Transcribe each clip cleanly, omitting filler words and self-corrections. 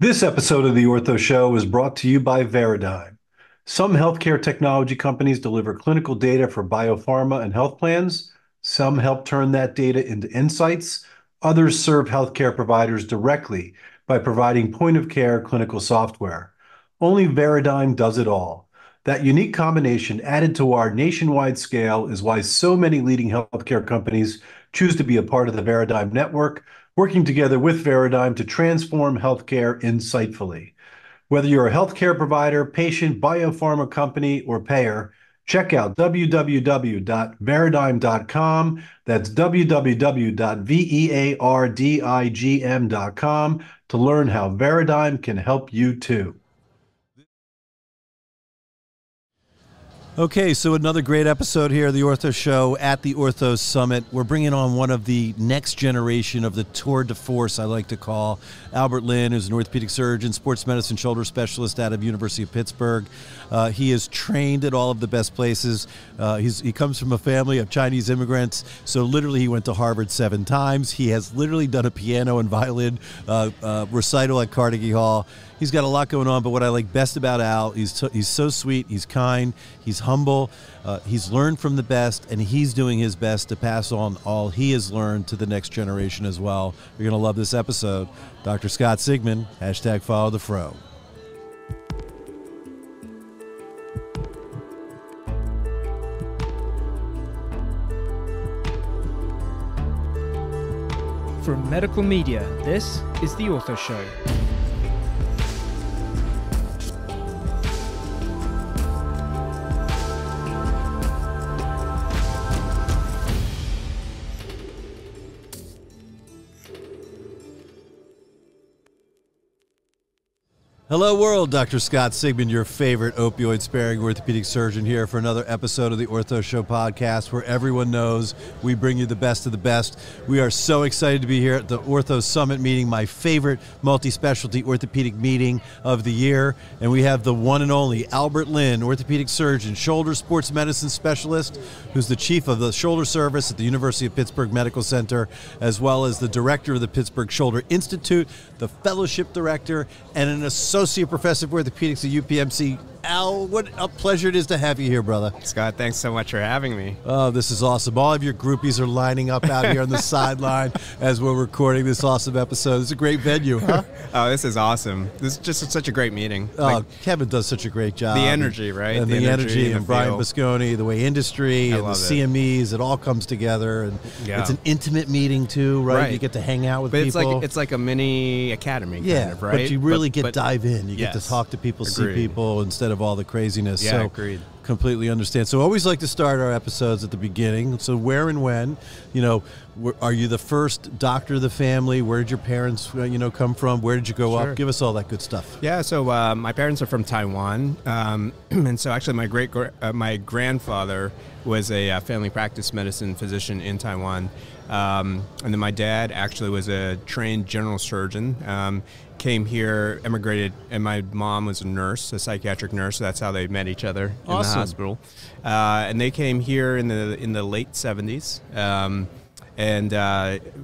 This episode of the Ortho Show is brought to you by Veradigm. Some healthcare technology companies deliver clinical data for biopharma and health plans. Some help turn that data into insights. Others serve healthcare providers directly by providing point-of-care clinical software. Only Veradigm does it all. That unique combination added to our nationwide scale is why so many leading healthcare companies choose to be a part of the Veradigm network, working together with Veradigm to transform healthcare insightfully. Whether you're a healthcare provider, patient, biopharma company, or payer, check out www.veradigm.com. That's www.veardigm.com to learn how Veradigm can help you too. Okay, so another great episode here of the Ortho Show at the Ortho Summit. We're bringing on one of the next generation of the tour de force, I like to call, Albert Lin, who's an orthopedic surgeon, sports medicine shoulder specialist out of University of Pittsburgh. He is trained at all of the best places. He comes from a family of Chinese immigrants, so literally he went to Harvard 7 times. He has literally done a piano and violin recital at Carnegie Hall. He's got a lot going on, but what I like best about Al, he's so sweet, he's kind, he's humble, he's learned from the best, and he's doing his best to pass on all he has learned to the next generation as well. You're going to love this episode. Dr. Scott Sigman, hashtag follow the fro. From Medical Media, this is The Ortho Show. Hello world, Dr. Scott Sigman, your favorite opioid-sparing orthopedic surgeon here for another episode of the Ortho Show podcast where everyone knows we bring you the best of the best. We are so excited to be here at the Ortho Summit meeting, my favorite multi-specialty orthopedic meeting of the year. And we have the one and only Albert Lin, orthopedic surgeon, shoulder sports medicine specialist, who's the chief of the shoulder service at the University of Pittsburgh Medical Center, as well as the director of the Pittsburgh Shoulder Institute, the fellowship director, and an associate professor of orthopedics at UPMC. Al, what a pleasure it is to have you here, brother. Scott, thanks so much for having me. Oh, this is awesome. All of your groupies are lining up out here on the sideline as we're recording this awesome episode. It's a great venue, huh? Oh, this is awesome. This is just such a great meeting. Oh, Kevin does such a great job. The energy, right? And the energy, and the Brian feel. Bisconi, the way industry and the CMEs, it all comes together. And it's an intimate meeting too, right? You get to hang out with people. It's like a mini academy, yeah, kind of, right? But you really dive in. You get to talk to people, Agreed. see people instead of all the craziness. Yeah, so, agreed. Completely understand. So I always like to start our episodes at the beginning. So where and when, are you the first doctor of the family? Where did your parents, come from? Where did you grow up? Give us all that good stuff. Yeah, so my parents are from Taiwan, and so actually my grandfather was a family practice medicine physician in Taiwan, and then my dad actually was a trained general surgeon. Came here, immigrated, and my mom was a nurse, a psychiatric nurse. So that's how they met each other in the hospital. And they came here in the late 70s. And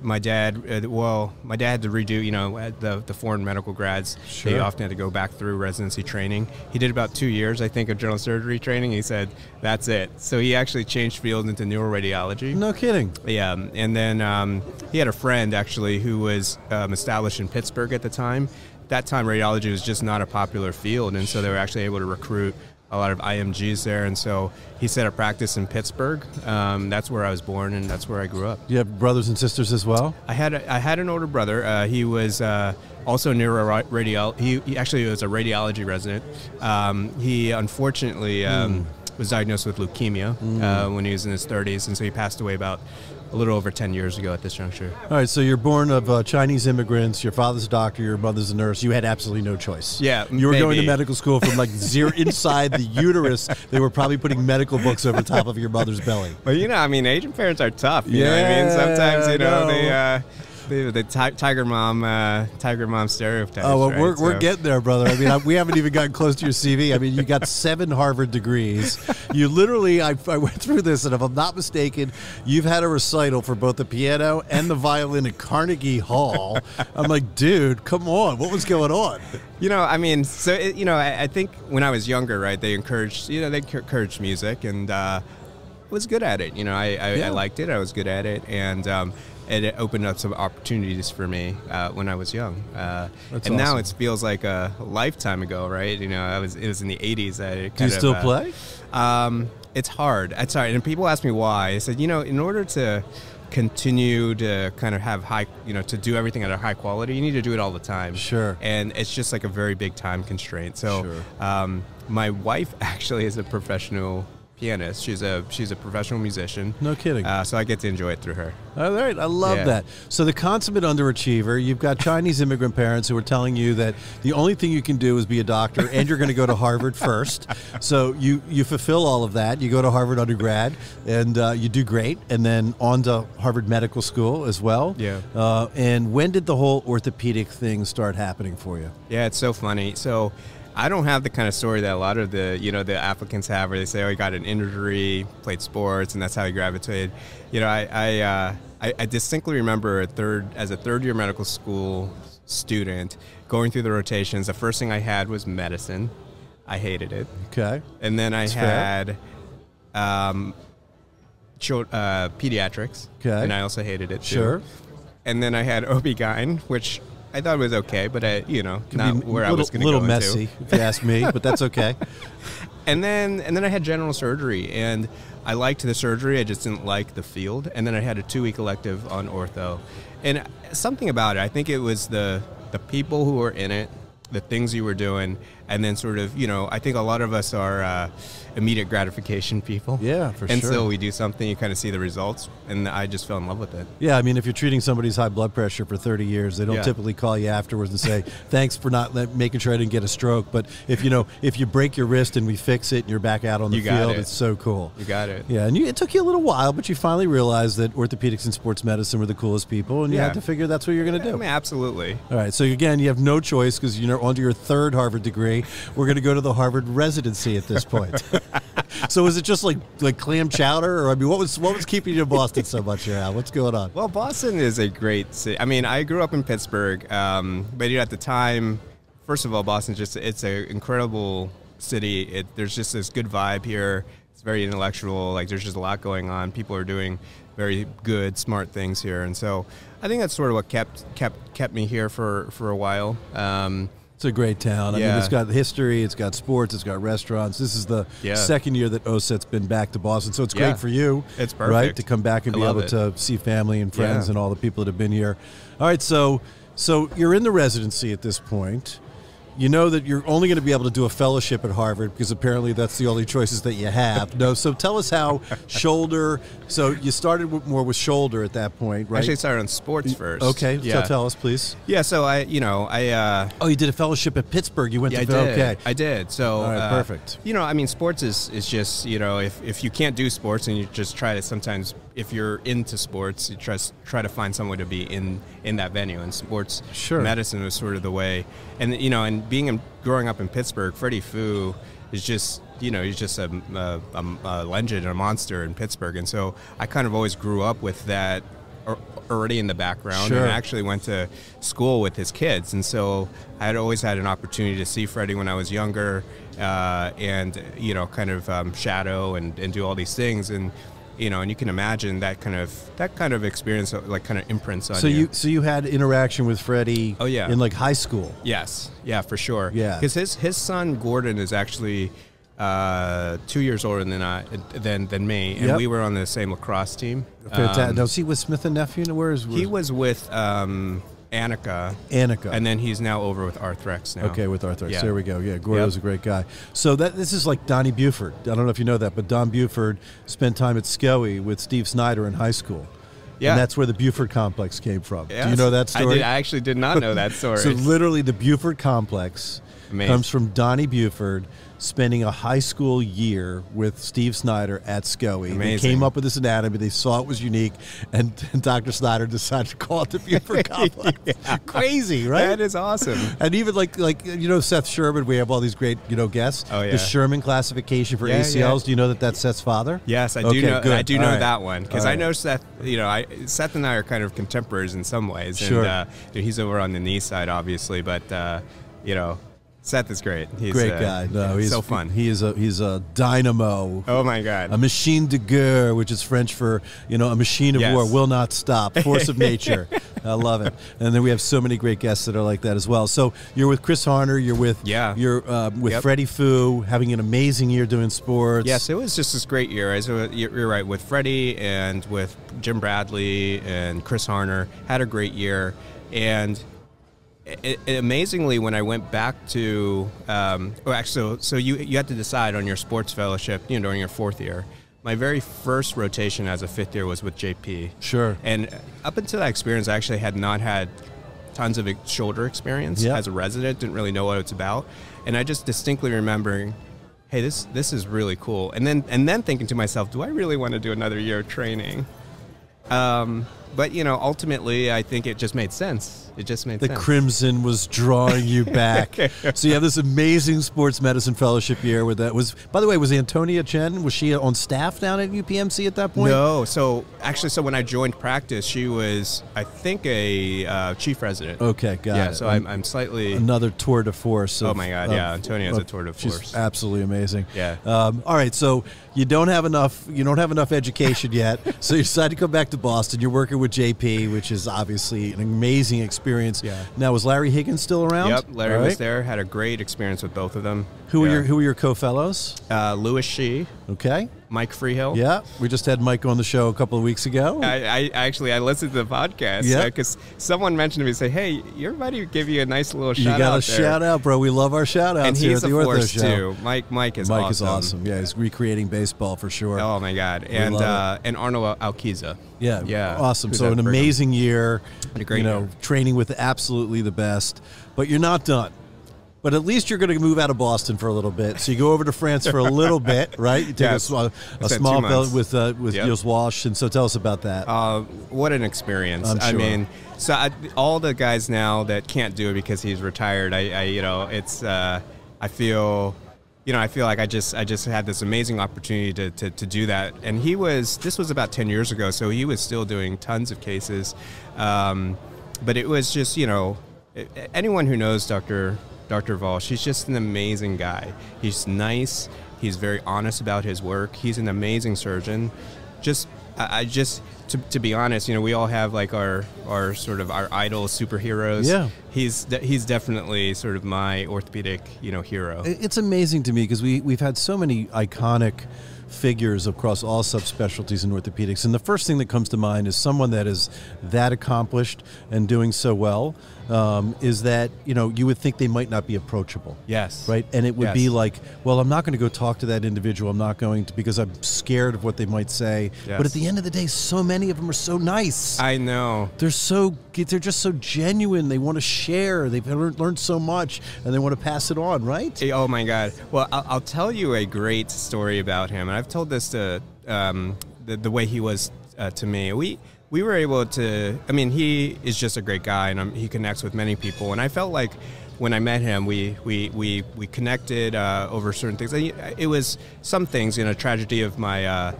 my dad had to redo, the foreign medical grads. Sure. They often had to go back through residency training. He did about 2 years, I think, of general surgery training. He said, that's it. So he actually changed fields into neuroradiology. No kidding. Yeah. And then he had a friend, actually, who was established in Pittsburgh at the time. That time, radiology was just not a popular field, and so they were actually able to recruit a lot of IMGs there, and so he set up practice in Pittsburgh. That's where I was born, and that's where I grew up. Do you have brothers and sisters as well? I had an older brother. He was also neuroradiology. He actually was a radiology resident. He unfortunately was diagnosed with leukemia when he was in his 30s, and so he passed away about a little over 10 years ago at this juncture. All right, so you're born of Chinese immigrants. Your father's a doctor, your mother's a nurse. You had absolutely no choice. Yeah, you were going to medical school from like zero inside the uterus. They were probably putting medical books over top of your mother's belly. Well, Asian parents are tough. You know what I mean? Sometimes, the Tiger Mom stereotype. Oh, well, right? we're getting there, brother. I mean, we haven't even gotten close to your CV. I mean, you got 7 Harvard degrees. You literally, I went through this, and if I'm not mistaken, you've had a recital for both the piano and the violin at Carnegie Hall. I'm like, dude, come on. What was going on? I mean, so, I think when I was younger, right, they encouraged music, and I was good at it. I liked it. I was good at it, and it opened up some opportunities for me when I was young. And awesome. Now it feels like a lifetime ago, right? It was in the 80s. Do you still play? It's hard. It's hard. And people ask me why. I said, in order to continue to kind of have high, to do everything at a high quality, you need to do it all the time. Sure. And it's just like a very big time constraint. So Sure. My wife actually is a professional pianist. She's a professional musician. No kidding. So I get to enjoy it through her. All right. I love that. So the consummate underachiever, you've got Chinese immigrant parents who are telling you that the only thing you can do is be a doctor, and you're going to go to Harvard first. So you fulfill all of that. You go to Harvard undergrad, and you do great, and then on to Harvard Medical School as well. Yeah. And when did the whole orthopedic thing start happening for you? Yeah, it's so funny. So I don't have the kind of story that a lot of the the applicants have, where they say, "Oh, he got an injury, played sports, and that's how he gravitated." I distinctly remember as a third year medical school student going through the rotations. The first thing I had was medicine. I hated it. Okay. And then I That's had pediatrics. Okay. And I also hated it too. Sure. And then I had OB-GYN, which I thought was okay, but not where I was going to go into. A little into. messy, if you ask me, but that's okay. And then I had general surgery, and I liked the surgery. I just didn't like the field. And then I had a 2-week elective on ortho, and something about it. I think it was the people who were in it, the things you were doing, and then sort of, I think a lot of us are immediate gratification people. Yeah, for and sure. And so we do something, you kind of see the results, and I just fell in love with it. Yeah, I mean, if you're treating somebody's high blood pressure for 30 years, they don't typically call you afterwards and say, thanks for not making sure I didn't get a stroke. But if you break your wrist and we fix it and you're back out on the field, it's so cool. You got it. Yeah, and it took you a little while, but you finally realized that orthopedics and sports medicine were the coolest people, and you had to figure that's what you're going to do. I mean, absolutely. All right, so again, you have no choice because you're on to your 3rd Harvard degree. We're going to go to the Harvard residency at this point. So is it just like clam chowder, or I mean, what was keeping you in Boston so much here, Al? What's going on? Well, Boston is a great city. I mean, I grew up in Pittsburgh, but at the time, first of all, Boston's it's an incredible city. There's just this good vibe here. It's very intellectual. Like, there's just a lot going on. People are doing very good, smart things here, and so I think that's sort of what kept me here for a while. It's a great town. I mean, it's got history, it's got sports, it's got restaurants. This is the 2nd year that OSET's been back to Boston, so it's great for you. It's perfect. Right, to come back and be able to see family and friends and all the people that have been here. All right, so you're in the residency at this point. You know that you're only going to be able to do a fellowship at Harvard because apparently that's the only choices that you have. No, so tell us how shoulder. So you started more with shoulder at that point, right? Actually, I started on sports first. Okay, so tell us, please. Yeah, so I. Oh, you did a fellowship at Pittsburgh. You went to. I did. Okay, I did. So. All right, perfect. I mean, sports is just if you can't do sports and you just try to sometimes if you're into sports, you try to find someone to be in that venue, and sports medicine was sort of the way, and and growing up in Pittsburgh, Freddie Fu is just he's just a legend, a monster in Pittsburgh, and so I kind of always grew up with that already in the background, and actually went to school with his kids, and so I had always had an opportunity to see Freddie when I was younger, and kind of shadow and do all these things, and and you can imagine that kind of experience, like, kind of imprints on you. So you had interaction with Freddie. Oh, yeah. In like high school. Yes, yeah, for sure. Yeah, because his son Gordon is actually 2 years older than me, and we were on the same lacrosse team. Fantastic. Was he with Smith and Nephew? He was with Annika, and then he's now over with Arthrex now. Okay, with Arthrex. Yeah. There we go. Yeah, Gordo's a great guy. So this is like Donnie Buford. I don't know if you know that, but Don Buford spent time at Skelly with Steve Snyder in high school. Yeah. And that's where the Buford complex came from. Yes. Do you know that story? I actually did not know that story. So literally the Buford complex comes from Donnie Buford, spending a high school year with Steve Snyder at SCOE. Amazing. They came up with this anatomy. They saw it was unique, and Dr. Snyder decided to call it the Buford complex. Yeah. Crazy, right? That is awesome. And even like Seth Sherman, we have all these great guests. Oh, yeah. The Sherman classification for Yeah, ACLs. yeah. Do you know that's Seth's father? Yes, I do Okay, know. good. I do All know right. that one because All I right. know Seth. Seth and I are kind of contemporaries in some ways. Sure. And he's over on the knee side, obviously, but Seth is great. He's Great guy. No, he's so fun. He's a dynamo. Oh my God. A machine de guerre, which is French for, a machine of Yes. war, will not stop. Force of nature. I love it. And then we have so many great guests that are like that as well. So you're with Chris Harner. You're with Yep. Freddie Fu, having an amazing year doing sports. Yes, it was just this great year. You're right, with Freddie and with Jim Bradley and Chris Harner, had a great year. And amazingly, when I went back to, so you had to decide on your sports fellowship, during your fourth year. My very first rotation as a fifth year was with JP. Sure. And up until that experience, I actually had not had tons of shoulder experience as a resident, didn't really know what it's about. And I just distinctly remembering, hey, this is really cool. And then thinking to myself, do I really want to do another year of training? But ultimately, I think it just made sense. It just made sense. The crimson was drawing you back. So you have this amazing sports medicine fellowship year with that. By the way, was Antonia Chen, was she on staff down at UPMC at that point? No. So when I joined practice, she was, I think, a chief resident. Okay, got it. Yeah, so I'm slightly... Another tour de force. Oh my God, yeah. Antonia is a tour de force. She's absolutely amazing. Yeah. All right, so you don't have enough education yet, so you decide to come back to Boston. You're working with JP, which is obviously an amazing experience. Yeah. Now, was Larry Higgins still around? Yep, Larry was there. Had a great experience with both of them. Who were your co-fellows? Louis Shee. Okay. Mike Freehill. Yeah, we just had Mike on the show a couple of weeks ago. I listened to the podcast because someone mentioned to me, say, hey, your buddy give you a nice little shout out. You got a shout out, bro. We love our shout outs and here he's at the Ortho force Show. Too. Mike is awesome. Yeah, he's recreating baseball for sure. Oh my God. And Arnold Alquiza. Yeah, awesome. So an Brigham. amazing year. A great year. Training with absolutely the best. But you're not done. But at least you're going to move out of Boston for a little bit. So you go over to France for a little bit, right? You take a small belt with Niels Walsh. And so tell us about that. What an experience. I'm sure. I mean, all the guys now that can't do it because he's retired, I feel like I just had this amazing opportunity to do that. And this was about 10 years ago, so he was still doing tons of cases. But it was just, anyone who knows Dr. Walsh, he's just an amazing guy. He's nice. He's very honest about his work. He's an amazing surgeon. To be honest, we all have like our sort of our idol superheroes. Yeah. He's definitely sort of my orthopedic, hero. It's amazing to me because we've had so many iconic figures across all subspecialties in orthopedics, and the first thing that comes to mind is someone that is that accomplished and doing so well. Is that you would think they might not be approachable. Yes. Right. And it would be like, well, I'm not going to go talk to that individual. I'm not going to because I'm scared of what they might say. Yes. But at the end of the day, so many of them are so nice. I know. They're just so genuine. They want to share. They've learned so much, and they want to pass it on. Right. Oh my God. Well, I'll tell you a great story about him, and I've told this to the way he was to me. We were able to, he is just a great guy, and he connects with many people. And I felt like when I met him, we connected over certain things. It was some things, tragedy of my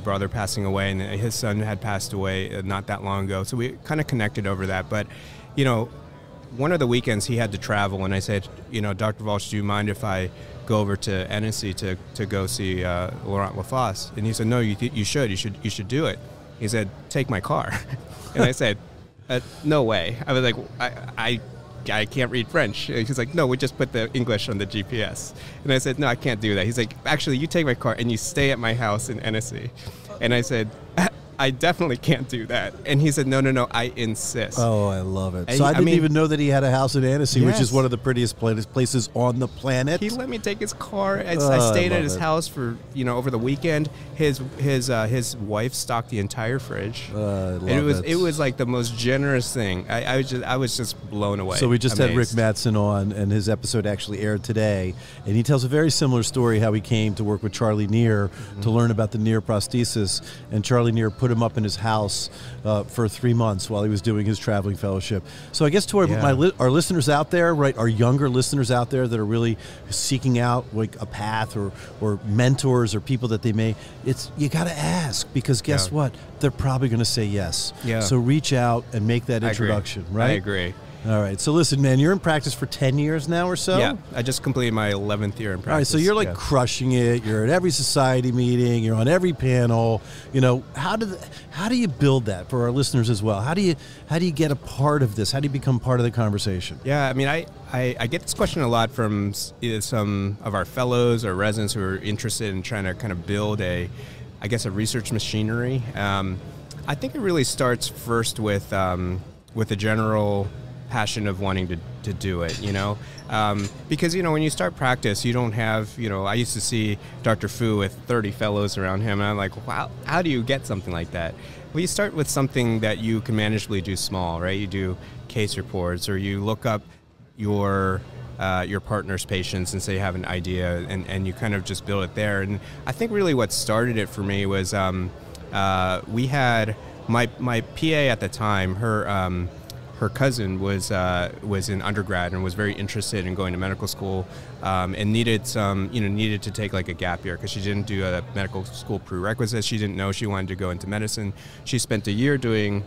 brother passing away, and his son had passed away not that long ago. So we kind of connected over that. But, one of the weekends he had to travel, and I said, Dr. Walsh, do you mind if I go over to Annecy to go see Laurent Lafosse? And he said, no, you should do it. He said, take my car. And I said, no way. I was like, I can't read French. He's like, no, we just put the English on the GPS. And I said, no, I can't do that. He's like, actually, you take my car and you stay at my house in Annecy. And I said, I definitely can't do that. And he said, no, I insist. Oh, I love it. And So I didn't mean, even know that he had a house in Annecy, which is yes. one of the prettiest places on the planet. He let me take his car. I I stayed at love his it. house for, over the weekend. His wife stocked the entire fridge. I love And it was like the most generous thing. I was just blown away. So we just had Rick amazed. Mattson on, and his episode actually aired today, and he tells a very similar story how he came to work with Charlie Neer to learn about the Neer prosthesis, and Charlie Neer put him up in his house for 3 months while he was doing his traveling fellowship. So I guess to our listeners out there, right, our younger listeners out there that are really seeking out like a path or mentors or people that they may, you got to ask, because guess what? They're probably going to say yes. Yeah. So reach out and make that introduction, right? I agree. All right. So listen, man, you're in practice for 10 years now or so? Yeah, I just completed my 11th year in practice. All right, so you're like crushing it. You're at every society meeting. You're on every panel. How do you build that for our listeners as well? How do you get a part of this? How do you become part of the conversation? Yeah, I mean, I get this question a lot from either some of our fellows or residents who are interested in trying to kind of build a research machinery. I think it really starts first with a general passion of wanting to do it, because when you start practice, you don't have, I used to see Dr. Fu with 30 fellows around him, and I'm like, wow, how do you get something like that? Well, you start with something that you can manageably do small, right? You do case reports, or you look up your partner's patients and say you have an idea, and you kind of just build it there. And I think really what started it for me was we had my PA at the time, her cousin was in undergrad and was very interested in going to medical school, and needed to take like a gap year because she didn't do a medical school prerequisite. She didn't know she wanted to go into medicine. She spent a year doing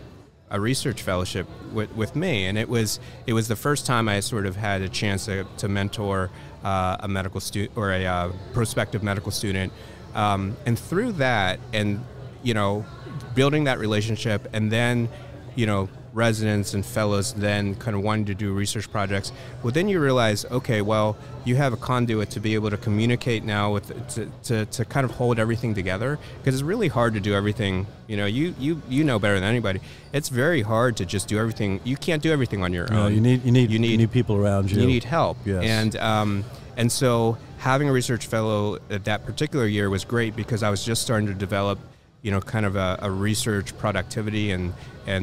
a research fellowship with me, and it was the first time I sort of had a chance to mentor a medical student or a prospective medical student, and through that, and building that relationship, and then residents and fellows then kind of wanting to do research projects, well, then you realize, okay, well, you have a conduit to be able to communicate now to kind of hold everything together, because it's really hard to do everything. You know better than anybody. It's very hard to just do everything. You can't do everything on your own. You need people around you. You need help. Yes. And so having a research fellow at that particular year was great, because I was just starting to develop kind of a research productivity and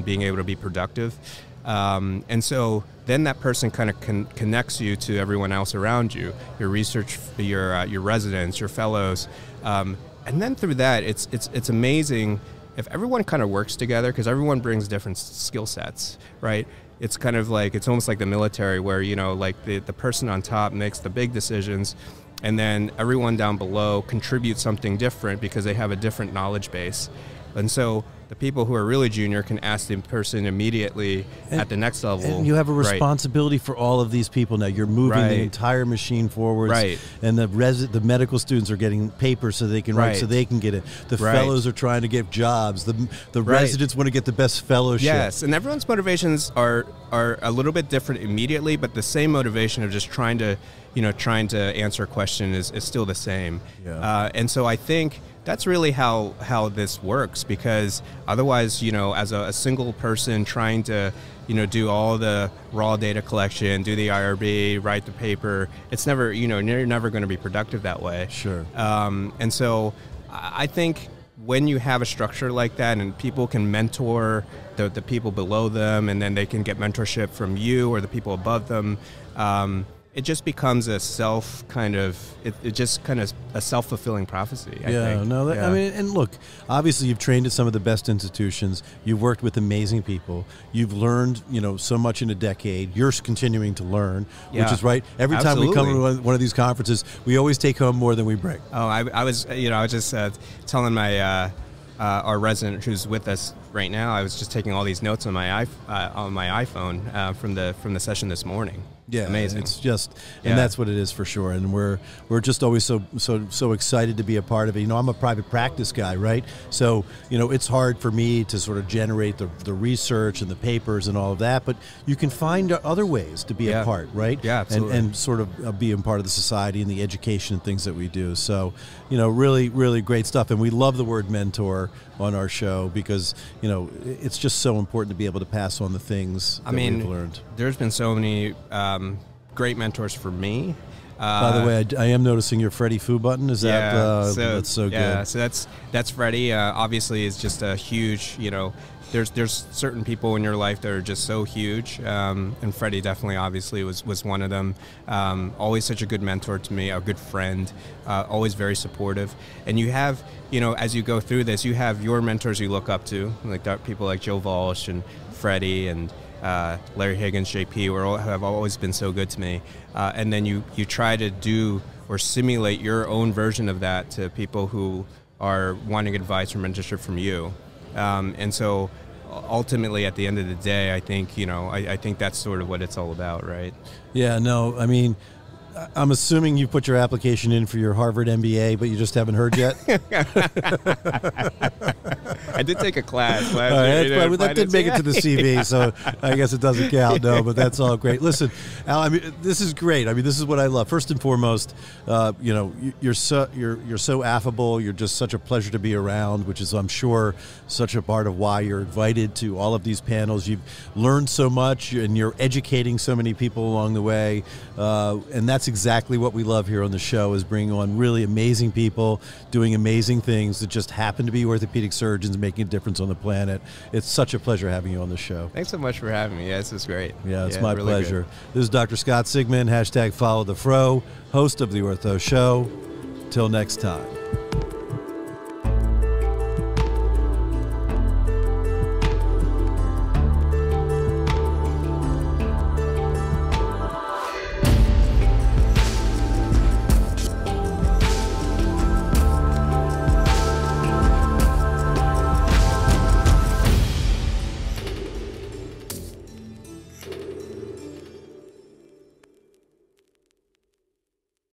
being able to be productive. And so then that person kind of connects you to everyone else around you, your research, your residents, your fellows. And then through that, it's amazing if everyone kind of works together, because everyone brings different skill sets, right? It's kind of like, it's almost like the military where, like the person on top makes the big decisions, and then everyone down below contributes something different because they have a different knowledge base. And so the people who are really junior can ask the person immediately at the next level. And you have a responsibility for all of these people now. You're moving the entire machine forwards. Right. And the medical students are getting papers so they can write, so they can get it. The fellows are trying to get jobs. The residents want to get the best fellowship. Yes, and everyone's motivations are a little bit different immediately, but the same motivation of just trying to answer a question is still the same. Yeah. And so I think that's really how this works, because otherwise, as a single person trying to, do all the raw data collection, do the IRB, write the paper, it's never, you're never going to be productive that way. Sure. And so I think when you have a structure like that and people can mentor the people below them, and then they can get mentorship from you or the people above them, it just becomes a self-fulfilling prophecy, I think. I mean, and look, obviously you've trained at some of the best institutions. You've worked with amazing people. You've learned, so much in a decade. You're continuing to learn, which is right. Every time we come to one of these conferences, we always take home more than we bring. Oh, I was just telling my our resident who's with us right now, I was just taking all these notes on my iPhone from the session this morning. Yeah, amazing. It's just, and that's what it is for sure. And we're just always so excited to be a part of it. I'm a private practice guy, right? So it's hard for me to sort of generate the research and the papers and all of that. But you can find other ways to be a part, right? Yeah, absolutely. And sort of be a part of the society and the education and things that we do. So really, really great stuff. And we love the word mentor on our show because, you know, it's just so important to be able to pass on the things that we've learned. There's been so many great mentors for me. By the way, I am noticing your Freddie Fu button. Is that that's so good? Yeah, so that's Freddie. Obviously, is just a huge, you know, there's certain people in your life that are just so huge, and Freddie definitely, obviously, was one of them. Always such a good mentor to me, a good friend, always very supportive. And you have, you know, as you go through this, you have your mentors you look up to, like people like Joe Walsh and Freddie and Larry Higgins, JP, have always been so good to me. And then you try to do or simulate your own version of that to people who are wanting advice or mentorship from you. And so ultimately, at the end of the day, I think, you know, I think that's sort of what it's all about, right? Yeah, no, I mean, I'm assuming you put your application in for your Harvard MBA, but you just haven't heard yet? I did take a class. That didn't make it to the CV, so I guess it doesn't count. No, but that's all great. Listen, Al, I mean, this is great. I mean, this is what I love. First and foremost, you know, you're so affable. You're just such a pleasure to be around, which is, I'm sure, such a part of why you're invited to all of these panels. You've learned so much, and you're educating so many people along the way, and that's exactly what we love here on the show, is bringing on really amazing people doing amazing things that just happen to be orthopedic surgeons making a difference on the planet. It's such a pleasure having you on the show. Thanks so much for having me. Yeah, this is great. Yeah, it's my pleasure. Good. This is Dr. Scott Sigman, #FollowTheFro, host of The Ortho Show. Till next time.